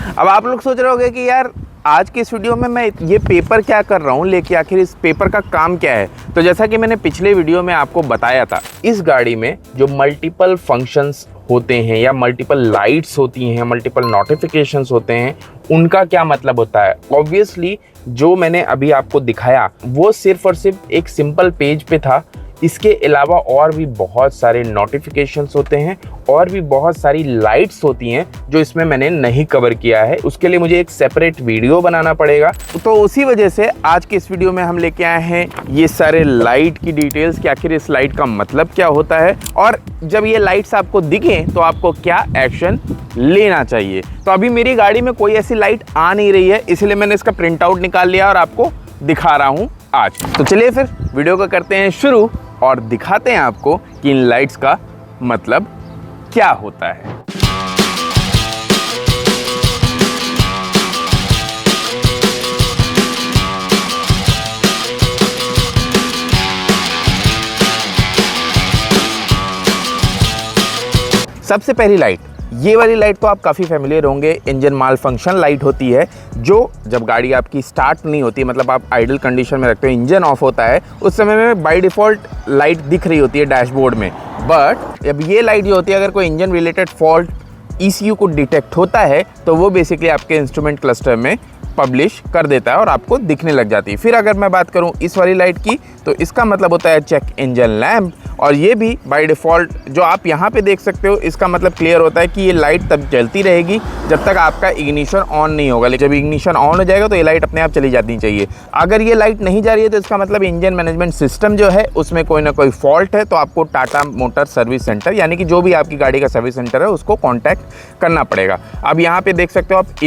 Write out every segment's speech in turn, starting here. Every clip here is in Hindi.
अब आप लोग सोच रहे होंगे कि यार आज की इस वीडियो में मैं ये पेपर क्या कर रहा हूँ, लेके आखिर इस पेपर का काम क्या है। तो जैसा कि मैंने पिछले वीडियो में आपको बताया था, इस गाड़ी में जो मल्टीपल फंक्शंस होते हैं या मल्टीपल लाइट्स होती हैं, मल्टीपल नोटिफिकेशंस होते हैं, उनका क्या मतलब होता है। ऑब्वियसली जो मैंने अभी आपको दिखाया वो सिर्फ और सिर्फ एक सिंपल पेज पे था। इसके अलावा और भी बहुत सारे नोटिफिकेशंस होते हैं और भी बहुत सारी लाइट्स होती हैं जो इसमें मैंने नहीं कवर किया है। उसके लिए मुझे एक सेपरेट वीडियो बनाना पड़ेगा। तो उसी वजह से आज के इस वीडियो में हम लेके आए हैं ये सारे लाइट की डिटेल्स कि आखिर इस लाइट का मतलब क्या होता है और जब ये लाइट्स आपको दिखें तो आपको क्या एक्शन लेना चाहिए। तो अभी मेरी गाड़ी में कोई ऐसी लाइट आ नहीं रही है, इसलिए मैंने इसका प्रिंट आउट निकाल लिया और आपको दिखा रहा हूँ आज। तो चलिए फिर वीडियो को करते हैं शुरू और दिखाते हैं आपको कि इन लाइट्स का मतलब क्या होता है। सबसे पहली लाइट, ये वाली लाइट तो आप काफ़ी फेमिलियर होंगे। इंजन माल फंक्शन लाइट होती है जो जब गाड़ी आपकी स्टार्ट नहीं होती, मतलब आप आइडल कंडीशन में रखते हो, इंजन ऑफ होता है, उस समय में बाय डिफ़ॉल्ट लाइट दिख रही होती है डैशबोर्ड में। बट अब ये लाइट जो होती है, अगर कोई इंजन रिलेटेड फॉल्ट ECU को डिटेक्ट होता है तो वो बेसिकली आपके इंस्ट्रूमेंट क्लस्टर में पब्लिश कर देता है और आपको दिखने लग जाती है। फिर अगर मैं बात करूं इस वाली लाइट की, तो इसका मतलब होता है चेक इंजन लैम्प, और ये भी बाय डिफ़ॉल्ट जो आप यहाँ पे देख सकते हो, इसका मतलब क्लियर होता है कि ये लाइट तब जलती रहेगी जब तक आपका इग्निशन ऑन नहीं होगा। लेकिन जब इग्निशन ऑन हो जाएगा तो ये लाइट अपने आप चली जानी चाहिए। अगर ये लाइट नहीं जा रही है तो इसका मतलब इंजन मैनेजमेंट सिस्टम जो है उसमें कोई ना कोई फॉल्ट है, तो आपको टाटा मोटर सर्विस सेंटर यानी कि जो भी आपकी गाड़ी का सर्विस सेंटर है उसको कॉन्टैक्ट करना पड़ेगा। अब यहाँ पे देख सकते हो आप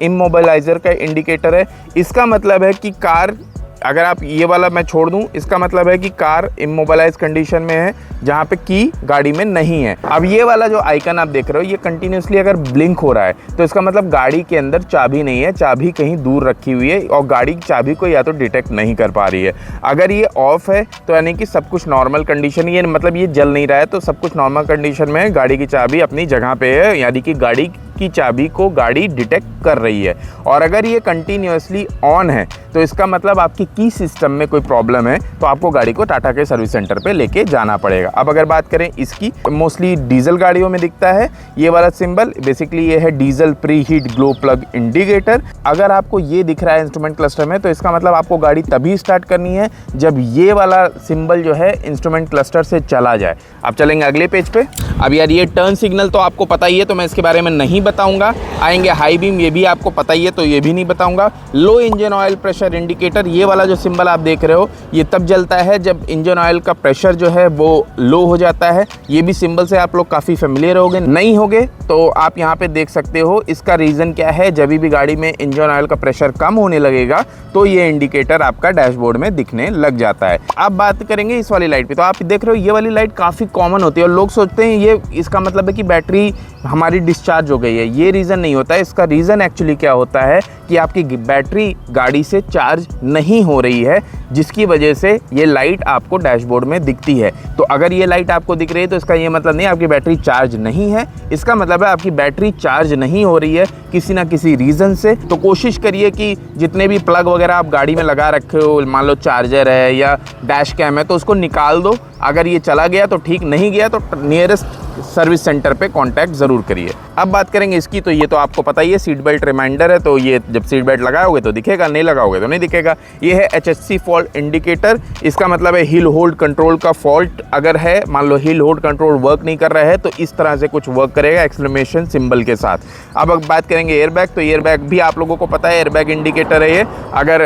इमोबिलाइजर का इंडिकेटर है। इसका मतलब है कि कार, अगर आप ये वाला मैं छोड़ दूं, इसका मतलब है कि कार इमोबिलाइज कंडीशन में है जहां पे की गाड़ी में नहीं है। अब ये वाला जो आइकन आप देख रहे हो, ये कंटिन्यूसली अगर ब्लिंक हो रहा है तो इसका मतलब गाड़ी के अंदर चाबी नहीं है, चाबी कहीं दूर रखी हुई है और गाड़ी की चाबी को या तो डिटेक्ट नहीं कर पा रही है। अगर ये ऑफ है तो यानी कि सब कुछ नॉर्मल कंडीशन, ये मतलब ये जल नहीं रहा है तो सब कुछ नॉर्मल कंडीशन में है, गाड़ी की चाबी अपनी जगह पे है, यानी कि गाड़ी की चाबी को गाड़ी डिटेक्ट कर रही है। और अगर ये कंटिन्यूसली ऑन है तो इसका मतलब आपकी की सिस्टम में कोई प्रॉब्लम है, तो आपको गाड़ी को टाटा के सर्विस सेंटर पे लेके जाना पड़ेगा। अब अगर बात करें इसकी, मोस्टली डीजल गाड़ियों में दिखता है ये वाला सिंबल। बेसिकली ये है diesel pre heat glow plug indicator. अगर आपको ये दिख रहा है इंस्ट्रूमेंट क्लस्टर में तो इसका मतलब आपको गाड़ी तभी स्टार्ट करनी है जब ये वाला सिंबल जो है इंस्ट्रूमेंट क्लस्टर से चला जाए। अब चलेंगे अगले पेज पे। अब यार ये टर्न सिग्नल तो आपको पता ही है, तो मैं इसके बारे में नहीं बताऊंगा। आएंगे हाई बीम, ये भी आपको पता ही है तो ये भी नहीं बताऊंगा। लो इंजन ऑयल प्रेशर इंडिकेटर, ये वाला जो सिंबल आप देख रहे हो ये तब जलता है जब इंजन ऑयल का प्रेशर जो है वो लो हो जाता है। ये भी सिंबल से आप लोग काफ़ी फेमिलियर होंगे, नहीं होंगे तो आप यहाँ पे देख सकते हो। इसका रीज़न क्या है, जब भी गाड़ी में इंजन ऑयल का प्रेशर कम होने लगेगा तो ये इंडिकेटर आपका डैशबोर्ड में दिखने लग जाता है। अब बात करेंगे इस वाली लाइट पे, तो आप देख रहे हो ये वाली लाइट काफ़ी कॉमन होती है और लोग सोचते हैं ये इसका मतलब है कि बैटरी हमारी डिस्चार्ज हो गई है। ये रीज़न नहीं होता है। इसका रीज़न एक्चुअली क्या होता है कि आपकी बैटरी गाड़ी से चार्ज नहीं हो रही है, जिसकी वजह से ये लाइट आपको डैशबोर्ड में दिखती है। तो अगर ये लाइट आपको दिख रही है तो इसका ये मतलब नहीं आपकी बैटरी चार्ज नहीं है, इसका मतलब है आपकी बैटरी चार्ज नहीं हो रही है किसी ना किसी रीज़न से। तो कोशिश करिए कि जितने भी प्लग वगैरह आप गाड़ी में लगा रखे हो, मान लो चार्जर है या डैश कैम है, तो उसको निकाल दो। अगर ये चला गया तो ठीक, नहीं गया तो नियरेस्ट सर्विस सेंटर पे कांटेक्ट ज़रूर करिए। अब बात करेंगे इसकी, तो ये तो आपको पता ही है, सीट बेल्ट रिमाइंडर है, तो ये जब सीट बेल्ट लगाओगे तो दिखेगा, नहीं लगाओगे तो नहीं दिखेगा। ये है HHC फॉल्ट इंडिकेटर। इसका मतलब है हिल होल्ड कंट्रोल का फॉल्ट अगर है, मान लो हिल होल्ड कंट्रोल वर्क नहीं कर रहा है तो इस तरह से कुछ वर्क करेगा एक्सक्लेमेशन सिंबल के साथ। अब बात करेंगे एयरबैग, तो एयरबैग भी आप लोगों को पता है, एयरबैग इंडिकेटर है ये। अगर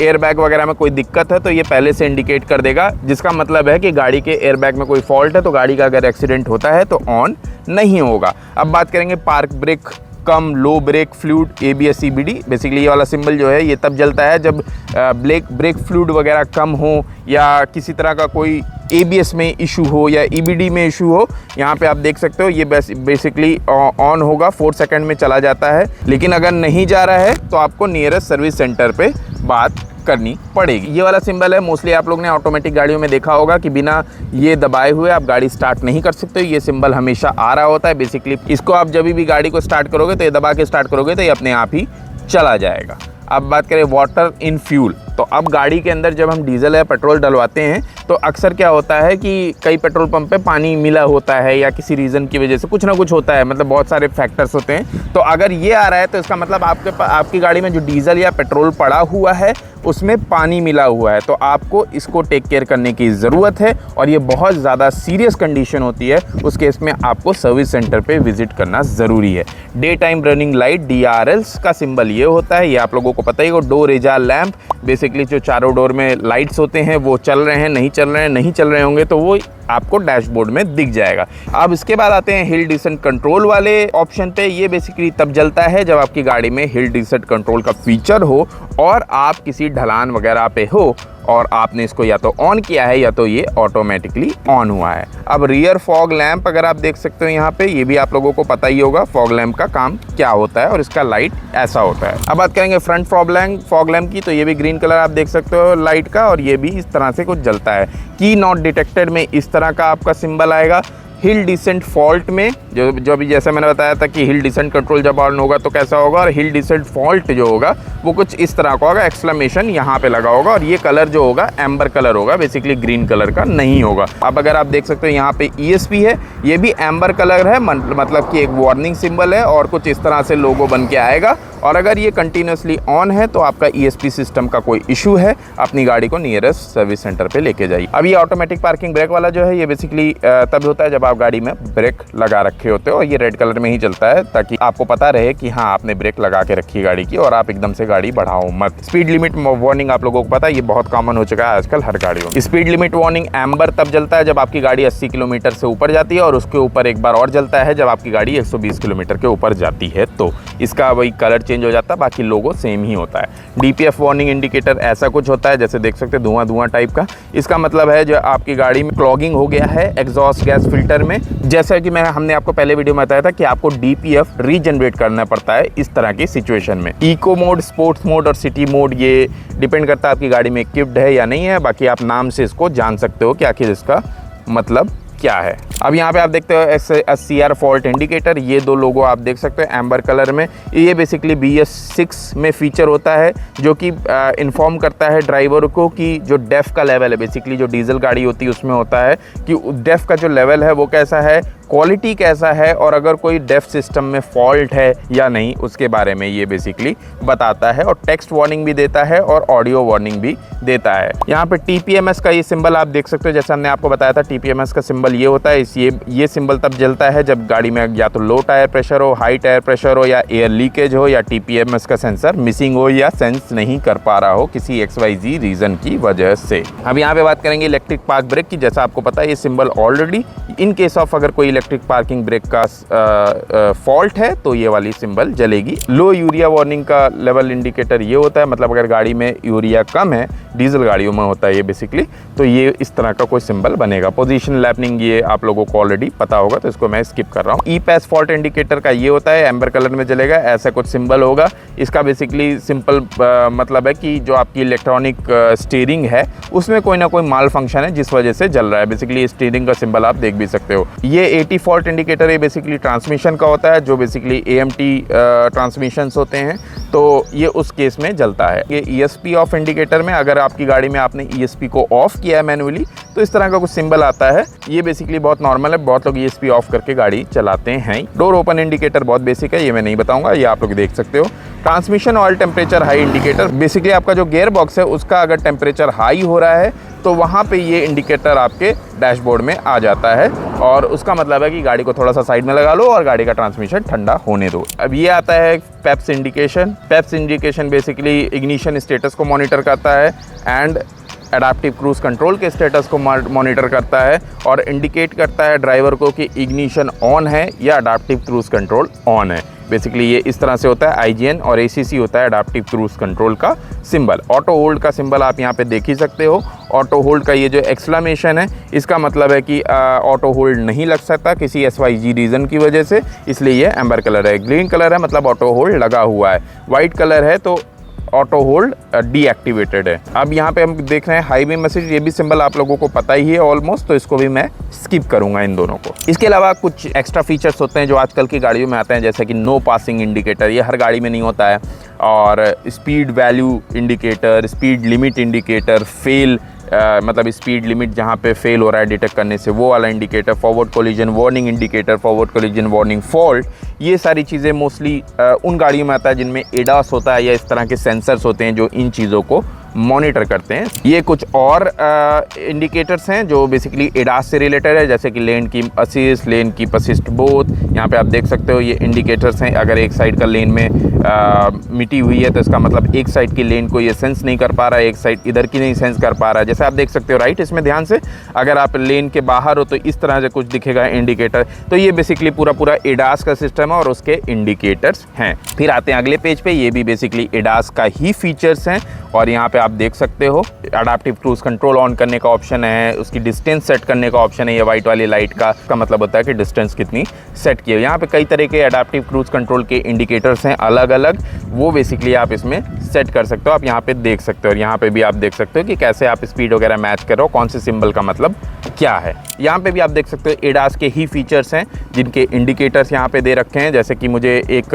एयरबैग वगैरह में कोई दिक्कत है तो ये पहले से इंडिकेट कर देगा, जिसका मतलब है कि गाड़ी के एयरबैग में कोई फॉल्ट है तो गाड़ी का अगर एक्सीडेंट होता है तो ऑन नहीं होगा। अब बात करेंगे park brake cum low brake fluid ABS CBD। Basically ये वाला सिंबल जो है ये तब जलता है जब ब्रेक फ्लूइड वगैरह कम हो या किसी तरह का कोई ABS में इशू हो या EBD में इशू हो। यहाँ पे आप देख सकते हो ये बेसिकली ऑन होगा, 4 सेकंड में चला जाता है। लेकिन अगर नहीं जा रहा है तो आपको नियरेस्ट सर्विस सेंटर पे बात करनी पड़ेगी। ये वाला सिंबल है, मोस्टली आप लोग ने ऑटोमेटिक गाड़ियों में देखा होगा कि बिना ये दबाए हुए आप गाड़ी स्टार्ट नहीं कर सकते। ये सिंबल हमेशा आ रहा होता है। बेसिकली इसको आप जब भी गाड़ी को स्टार्ट करोगे तो ये दबा के स्टार्ट करोगे तो ये अपने आप ही चला जाएगा। अब बात करें वाटर इन फ्यूल, तो अब गाड़ी के अंदर जब हम डीजल या पेट्रोल डलवाते हैं तो अक्सर क्या होता है कि कई पेट्रोल पंप पे पानी मिला होता है या किसी रीज़न की वजह से कुछ ना कुछ होता है, मतलब बहुत सारे फैक्टर्स होते हैं। तो अगर ये आ रहा है तो इसका मतलब आपकी गाड़ी में जो डीजल या पेट्रोल पड़ा हुआ है उसमें पानी मिला हुआ है, तो आपको इसको टेक केयर करने की ज़रूरत है और ये बहुत ज़्यादा सीरियस कंडीशन होती है। उस केस में आपको सर्विस सेंटर पे विजिट करना ज़रूरी है। Day time running light DRLs का सिंबल ये होता है, ये आप लोगों को पता ही हो। डोर रेजा लैंप, बेसिकली जो चारों डोर में लाइट्स होते हैं वो चल रहे हैं, नहीं चल रहे होंगे तो वो आपको डैशबोर्ड में दिख जाएगा। अब इसके बाद आते हैं हिल डिसेंट कंट्रोल वाले ऑप्शन पे। ये बेसिकली तब जलता है जब आपकी गाड़ी में हिल डिसेंट कंट्रोल का फीचर हो और आप किसी ढलान वगैरह पे हो और आपने इसको या तो ऑन किया है या तो ये ऑटोमेटिकली ऑन हुआ है। अब रियर फॉग लैंप अगर आप देख सकते हो यहाँ पे, ये भी आप लोगों को पता ही होगा फॉग लैंप का काम क्या होता है और इसका लाइट ऐसा होता है। अब बात करेंगे फ्रंट फॉग लैंप की, तो ये भी ग्रीन कलर आप देख सकते हो लाइट का और ये भी इस तरह से कुछ जलता है। की नॉट डिटेक्टेड में इस तरह का आपका सिंबल आएगा। हिल डिसेंट फॉल्ट में जो भी जैसे मैंने बताया था कि हिल डिसेंट कंट्रोल जब ऑन होगा तो कैसा होगा, और हिल डिसेंट फॉल्ट जो होगा वो कुछ इस तरह का होगा, एक्सक्लेमेशन यहाँ पे लगा होगा और ये कलर जो होगा एम्बर कलर होगा, बेसिकली ग्रीन कलर का नहीं होगा। अब अगर आप देख सकते हो यहाँ पे ESP है, ये भी एम्बर कलर है, मतलब कि एक वार्निंग सिंबल है और कुछ इस तरह से लोगो बन के आएगा। और अगर ये कंटिन्यूसली ऑन है तो आपका ESP सिस्टम का कोई इशू है, अपनी गाड़ी को नियरेस्ट सर्विस सेंटर पे लेके जाइए। अब ये ऑटोमेटिक पार्किंग ब्रेक वाला जो है ये बेसिकली तब होता है जब आप गाड़ी में ब्रेक लगा रखे होते हो, और ये रेड कलर में ही चलता है ताकि आपको पता रहे कि हाँ आपने ब्रेक लगा के रखी गाड़ी की और आप एकदम से गाड़ी बढ़ाओ मत। स्पीड लिमिट वार्निंग आप लोगों को पता है, ये बहुत कॉमन हो चुका है आजकल हर गाड़ियों में। स्पीड लिमिट वार्निंग एम्बर तब जलता है जब आपकी गाड़ी 80 किलोमीटर से ऊपर जाती है और उसके ऊपर एक बार और जलता है जब आपकी गाड़ी 120 किलोमीटर के ऊपर जाती है, तो इसका वही कलर चेंज हो जाता है, बाकी लोगो सेम ही होता है। DPF वार्निंग इंडिकेटर ऐसा कुछ होता है, जैसे देख सकते हैं धुआं टाइप का। इसका मतलब है जो आपकी गाड़ी में क्लॉगिंग हो गया है एग्जॉस्ट गैस फिल्टर में, जैसा कि हमने आपको पहले वीडियो में बताया था कि आपको DPF रीजनरेट करना पड़ता है इस तरह की सिचुएशन में। इको मोड, स्पोर्ट्स मोड और सिटी मोड ये डिपेंड करता है आपकी गाड़ी में इक्विप्ड है या नहीं है, बाकी आप नाम से इसको जान सकते हो कि आखिर इसका मतलब क्या है। अब यहाँ पे आप देखते हो SCR फॉल्ट इंडिकेटर, ये दो लोगो आप देख सकते हो एम्बर कलर में। ये बेसिकली BS6 में फीचर होता है जो कि इन्फॉर्म करता है ड्राइवर को कि जो डेफ का लेवल है, बेसिकली जो डीजल गाड़ी होती है उसमें होता है कि डेफ का जो लेवल है वो कैसा है, क्वालिटी कैसा है और अगर कोई डेफ सिस्टम में फॉल्ट है या नहीं उसके बारे में ये बेसिकली बताता है, और टेक्स्ट वार्निंग भी देता है और ऑडियो वार्निंग भी देता है। यहाँ पे TPMS का ये सिंबल आप देख सकते हो, जैसे हमने आपको बताया था TPMS का सिंबल ये होता है। ये सिंबल तब जलता है जब गाड़ी में या तो लो टायर प्रेशर हो, हाई टायर प्रेशर हो या एयर लीकेज हो या TPMS का सेंसर मिसिंग हो या सेंस नहीं कर पा रहा हो किसी XYZ रीज़न की वजह से। अब यहाँ पे बात करेंगे इलेक्ट्रिक पार्क ब्रेक की। जैसा आपको पता है ये symbol already in case of अगर कोई इलेक्ट्रिक पार्किंग ब्रेक का फॉल्ट है तो ये वाली सिंबल जलेगी। लो यूरिया वार्निंग का लेवल इंडिकेटर ये होता है, मतलब अगर गाड़ी में यूरिया कम है, डीजल गाड़ियों में होता है ये बेसिकली, तो ये इस तरह का कोई सिंबल बनेगा। पोजीशन लैपनिंग ये आप लोगों को ऑलरेडी पता होगा तो इसको मैं स्किप कर रहा हूँ। E-PAS फॉल्ट इंडिकेटर का ये होता है, एम्बर कलर में जलेगा, ऐसा कुछ सिंबल होगा। इसका बेसिकली सिंपल मतलब है कि जो आपकी इलेक्ट्रॉनिक स्टीयरिंग है उसमें कोई ना कोई माल फंक्शन है जिस वजह से जल रहा है। बेसिकली स्टीयरिंग का सिंबल आप देख भी सकते हो। ये AT फॉल्ट इंडिकेटर ये बेसिकली ट्रांसमिशन का होता है, जो बेसिकली AMT ट्रांसमिशंस होते हैं तो ये उस केस में जलता है। ये ESP ऑफ इंडिकेटर में अगर आपकी गाड़ी में आपने ESP को ऑफ किया है मैनुअली तो इस तरह का कुछ सिंबल आता है। ये बेसिकली बहुत नॉर्मल है, बहुत लोग ESP ऑफ करके गाड़ी चलाते हैं। डोर ओपन इंडिकेटर बहुत बेसिक है, ये मैं नहीं बताऊंगा, ये आप लोग देख सकते हो। Transmission oil temperature high indicator, basically आपका जो गियर बॉक्स है उसका अगर टेम्परेचर हाई हो रहा है तो वहाँ पे ये इंडिकेटर आपके डैशबोर्ड में आ जाता है और उसका मतलब है कि गाड़ी को थोड़ा सा साइड में लगा लो और गाड़ी का ट्रांसमिशन ठंडा होने दो। अब ये आता है Pep's indication. Pep's indication basically ignition status को मॉनिटर करता है एंड एडाप्टिव क्रूज कंट्रोल के स्टेटस को मॉनिटर करता है और इंडिकेट करता है ड्राइवर को कि इग्निशन ऑन है या एडाप्टिव क्रूज कंट्रोल ऑन है। बेसिकली ये इस तरह से होता है। IGN और ACC होता है एडाप्टिव क्रूज कंट्रोल का सिंबल। ऑटो होल्ड का सिंबल आप यहाँ पे देख ही सकते हो। ऑटो होल्ड का ये जो एक्सक्लेमेशन है इसका मतलब है कि ऑटो होल्ड नहीं लग सकता किसी SYG रीज़न की वजह से, इसलिए ये एम्बर कलर है। ग्रीन कलर है मतलब ऑटो होल्ड लगा हुआ है। वाइट कलर है तो ऑटो होल्ड डीएक्टिवेटेड है। अब यहाँ पे हम देख रहे हैं हाई बीम मैसेज, ये भी सिंबल आप लोगों को पता ही है ऑलमोस्ट, तो इसको भी मैं स्किप करूंगा इन दोनों को। इसके अलावा कुछ एक्स्ट्रा फीचर्स होते हैं जो आजकल की गाड़ियों में आते हैं, जैसे कि नो पासिंग इंडिकेटर, ये हर गाड़ी में नहीं होता है, और speed value indicator, speed limit indicator, fail मतलब स्पीड लिमिट जहाँ पे फेल हो रहा है डिटेक्ट करने से वो वाला indicator, forward collision warning indicator, forward collision warning fault, ये सारी चीज़ें मोस्टली उन गाड़ियों में आता है जिनमें एडास होता है या इस तरह के सेंसर्स होते हैं जो इन चीज़ों को मॉनिटर करते हैं। ये कुछ और इंडिकेटर्स हैं जो बेसिकली एडास से रिलेटेड है, जैसे कि लेन की असिस्ट, लेन की असिस्ट बोथ। यहाँ पे आप देख सकते हो ये इंडिकेटर्स हैं। अगर एक साइड का लेन में मिटी हुई है तो इसका मतलब एक साइड की लेन को ये सेंस नहीं कर पा रहा है, एक साइड इधर की नहीं सेंस कर पा रहा है। जैसे आप देख सकते हो राइट, इसमें ध्यान से, अगर आप लेन के बाहर हो तो इस तरह से कुछ दिखेगा इंडिकेटर। तो ये बेसिकली पूरा एडास का सिस्टम है और उसके इंडिकेटर्स हैं। फिर आते हैं अगले पेज पे, ये भी बेसिकली एडास का ही फीचर्स हैं, और यहाँ पे आप देख सकते हो अडैप्टिव क्रूज कंट्रोल ऑन करने का ऑप्शन है, उसकी डिस्टेंस सेट करने का ऑप्शन है। ये वाइट वाली लाइट का मतलब होता है कि डिस्टेंस कितनी सेट की है। यहाँ पे कई तरह के अडैप्टिव क्रूज कंट्रोल के इंडिकेटर्स हैं अलग अलग, वो बेसिकली आप इसमें सेट कर सकते हो। आप यहाँ पे देख सकते हो, और यहाँ पे भी आप देख सकते हो कि कैसे आप स्पीड वगैरह मैच कर रहे हो, कौन से सिंबल का मतलब क्या है। यहाँ पे भी आप देख सकते हो एडास के ही फीचर्स हैं जिनके इंडिकेटर्स यहाँ पे दे रखे हैं। जैसे कि मुझे एक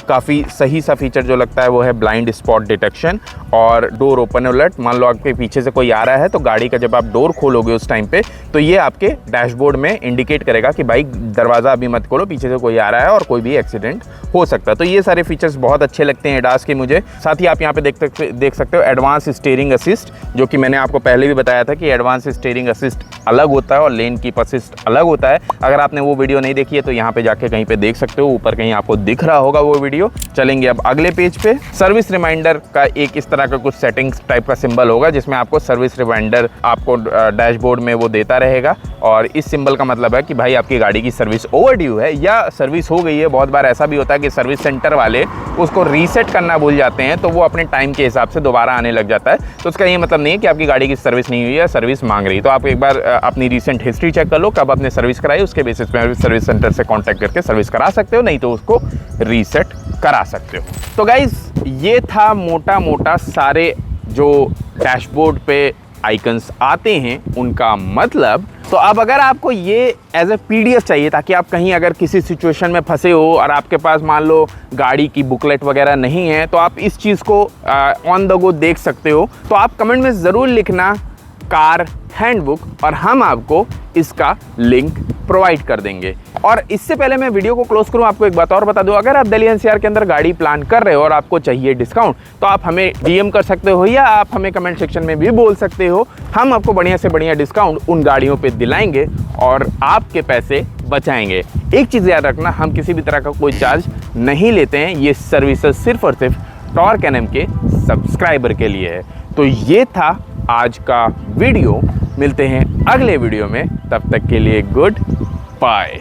काफ़ी सही सा फीचर जो लगता है वो है ब्लाइंड स्पॉट डिटेक्शन और डोर ओपन अलर्ट। मान लो आपके पीछे से कोई आ रहा है तो गाड़ी का जब आप डोर खोलोगे उस टाइम पे, तो ये आपके डैशबोर्ड में इंडिकेट करेगा कि भाई दरवाज़ा अभी मत खोलो, पीछे से कोई आ रहा है और कोई भी एक्सीडेंट हो सकता है। तो ये सारे फीचर्स बहुत अच्छे लगते हैं एडास के मुझे। साथ ही आप यहाँ पे देख सकते हो एडवांस स्टीयरिंग असिस्ट, जो कि मैंने आपको पहले भी बताया था कि एडवांस स्टीयरिंग असिस्ट अलग होता है और लेन कीप असिस्ट अलग होता है। अगर आपने वो वीडियो नहीं देखी है तो यहाँ पे जाके कहीं पे देख सकते हो, ऊपर कहीं आपको दिख रहा होगा वो वीडियो। चलेंगे अब अगले पेज पे। सर्विस रिमाइंडर का एक इस तरह का कुछ सेटिंग्स टाइप का सिंबल होगा जिसमें आपको सर्विस रिमाइंडर आपको डैशबोर्ड में वो देता रहेगा, और इस सिंबल का मतलब है कि भाई आपकी गाड़ी की सर्विस ओवरड्यू है या सर्विस हो गई है। बहुत बार ऐसा भी होता है कि सर्विस सेंटर वाले उसको रीसेट करना भूल जाते हैं, तो वो अपने टाइम के हिसाब से दोबारा आने लग जाता है। तो उसका ये मतलब नहीं है कि आपकी गाड़ी की सर्विस नहीं हुई है, सर्विस मांग रही है। तो आप एक बार अपनी रिसेंट हिस्ट्री चेक कर लो, कब आपने सर्विस कराई, उसके बेसिस पे सर्विस सेंटर से कॉन्टैक्ट करके सर्विस करा सकते हो, नहीं तो उसको रीसेट करा सकते हो। तो गाइज ये था मोटा मोटा सारे जो डैशबोर्ड पे आइकन्स आते हैं उनका मतलब। तो अब अगर आपको ये एज ए PDF चाहिए ताकि आप कहीं अगर किसी सिचुएशन में फंसे हो और आपके पास मान लो गाड़ी की बुकलेट वगैरह नहीं है, तो आप इस चीज़ को ऑन द गो देख सकते हो। तो आप कमेंट में ज़रूर लिखना कार हैंडबुक और हम आपको इसका लिंक प्रोवाइड कर देंगे। और इससे पहले मैं वीडियो को क्लोज करूं, आपको एक बात और बता दूं, अगर आप दिल्ली NCR के अंदर गाड़ी प्लान कर रहे हो और आपको चाहिए डिस्काउंट, तो आप हमें DM कर सकते हो या आप हमें कमेंट सेक्शन में भी बोल सकते हो। हम आपको बढ़िया से बढ़िया डिस्काउंट उन गाड़ियों पे दिलाएंगे और आपके पैसे बचाएंगे। एक चीज़ याद रखना, हम किसी भी तरह का कोई चार्ज नहीं लेते हैं, ये सर्विसेज सिर्फ और सिर्फ टॉर्क NM के सब्सक्राइबर के लिए है। तो ये था आज का वीडियो, मिलते हैं अगले वीडियो में, तब तक के लिए गुड बाय।